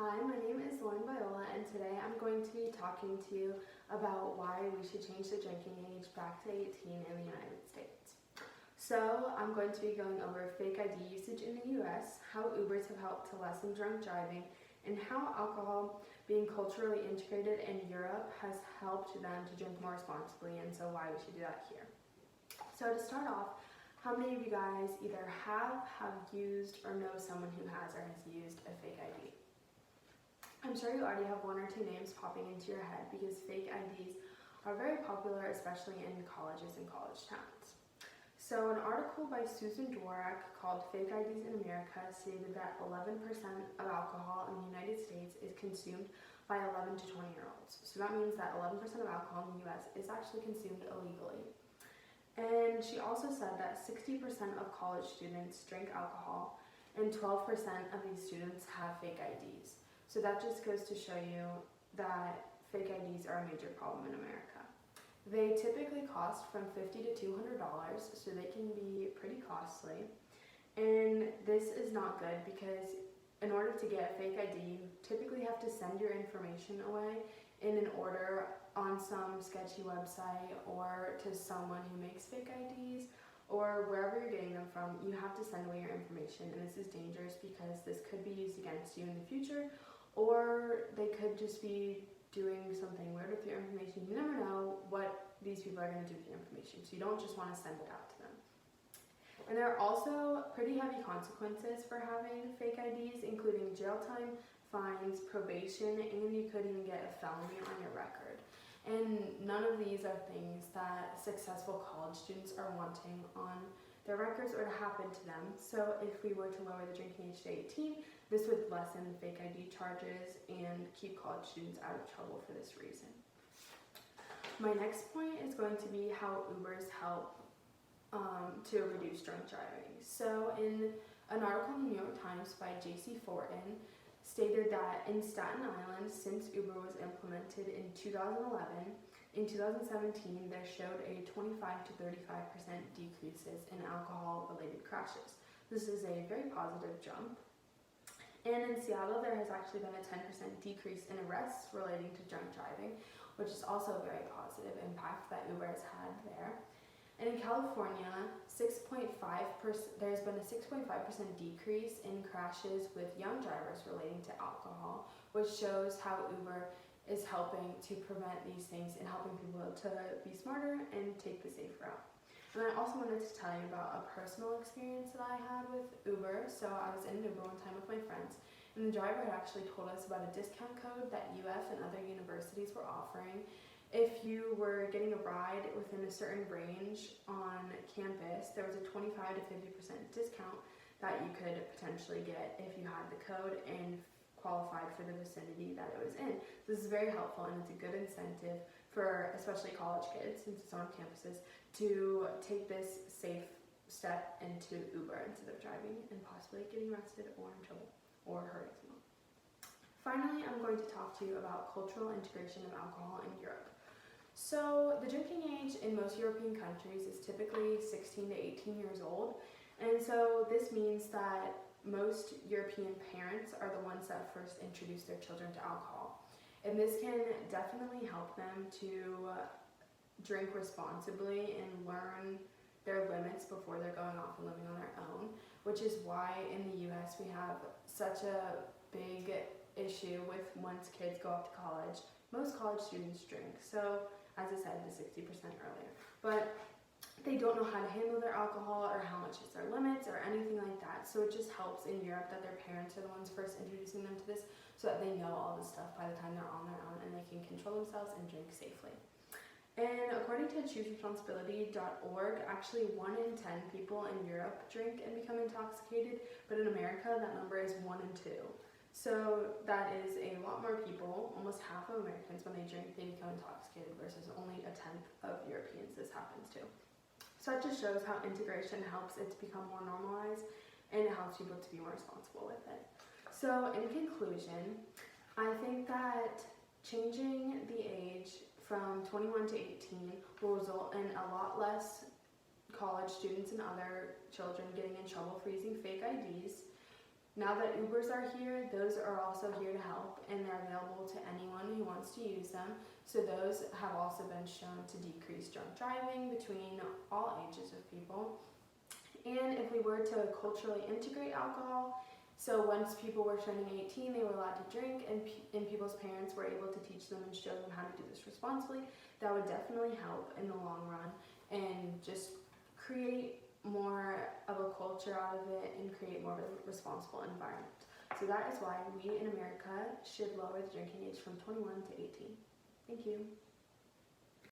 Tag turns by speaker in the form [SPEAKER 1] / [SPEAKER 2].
[SPEAKER 1] Hi, my name is Viola, and today I'm going to be talking to you about why we should change the drinking age back to 18 in the United States. So, I'm going to be going over fake ID usage in the US, how Ubers have helped to lessen drunk driving, and how alcohol being culturally integrated in Europe has helped them to drink more responsibly, and so why we should do that here. So, to start off, how many of you guys either have used, or know someone who has or has used a fake ID? I'm sure you already have one or two names popping into your head because fake IDs are very popular, especially in colleges and college towns. So an article by Susan Dworak called Fake IDs in America stated that 11% of alcohol in the United States is consumed by 11 to 20-year-olds. So that means that 11% of alcohol in the US is actually consumed illegally. And she also said that 60% of college students drink alcohol and 12% of these students have fake IDs. So that just goes to show you that fake IDs are a major problem in America. They typically cost from $50 to $200, so they can be pretty costly. And this is not good because in order to get a fake ID, you typically have to send your information away in an order on some sketchy website or to someone who makes fake IDs, or wherever you're getting them from. You have to send away your information, and this is dangerous because this could be used against you in the future, or they could just be doing something weird with your information. You never know what these people are going to do with your information, so you don't just want to send it out to them. And there are also pretty heavy consequences for having fake IDs, including jail time, fines, probation, and you could even get a felony on your record. And none of these are things that successful college students are wanting on their records or to happen to them. So if we were to lower the drinking age to 18, this would lessen the fake ID charges and keep college students out of trouble for this reason. My next point is going to be how Ubers help to reduce drunk driving. So in an article in the New York Times by J.C. Fortin stated that in Staten Island, since Uber was implemented in 2011, in 2017, they showed a 25 to 35% decreases in alcohol-related crashes. This is a very positive jump. And in Seattle, there has actually been a 10% decrease in arrests relating to drunk driving, which is also a very positive impact that Uber has had there. And in California, there's been a 6.5% decrease in crashes with young drivers relating to alcohol, which shows how Uber is helping to prevent these things and helping people to be smarter and take the safe route. And I also wanted to tell you about a personal experience that I had with Uber. So I was in an Uber one time with my friends, and the driver had actually told us about a discount code that UF and other universities were offering. If you were getting a ride within a certain range on campus, there was a 25 to 50% discount that you could potentially get if you had the code and qualified for the vicinity that it was in. This is very helpful, and it's a good incentive for especially college kids, since it's on campuses, to take this safe step into Uber instead of driving and possibly getting arrested or in trouble or hurting someone. Finally, I'm going to talk to you about cultural integration of alcohol in Europe. So the drinking age in most European countries is typically 16 to 18 years old, and so this means that most European parents are the ones that first introduce their children to alcohol. And this can definitely help them to drink responsibly and learn their limits before they're going off and living on their own, which is why in the US we have such a big issue with once kids go off to college, most college students drink. So as I said, the 60% earlier. But they don't know how to handle their alcohol or how much is their limits or anything like that. So it just helps in Europe that their parents are the ones first introducing them to this so that they know all this stuff by the time they're on their own and they can control themselves and drink safely. And according to chooseresponsibility.org, actually 1 in 10 people in Europe drink and become intoxicated, but in America that number is 1 in 2. So that is a lot more people, almost half of Americans, when they drink, they become intoxicated versus only a tenth of Europeans this happens to. So it just shows how integration helps it to become more normalized and it helps people to be more responsible with it. So in conclusion, I think that changing the age from 21 to 18 will result in a lot less college students and other children getting in trouble for using fake IDs. Now that Ubers are here, those are also here to help, and they're available to anyone who wants to use them. So those have also been shown to decrease drunk driving between all ages of people. And if we were to culturally integrate alcohol, so once people were turning 18, they were allowed to drink, and people's parents were able to teach them and show them how to do this responsibly, that would definitely help in the long run and just create more of a culture out of it and create more of a responsible environment. So that is why we in America should lower the drinking age from 21 to 18. Thank you.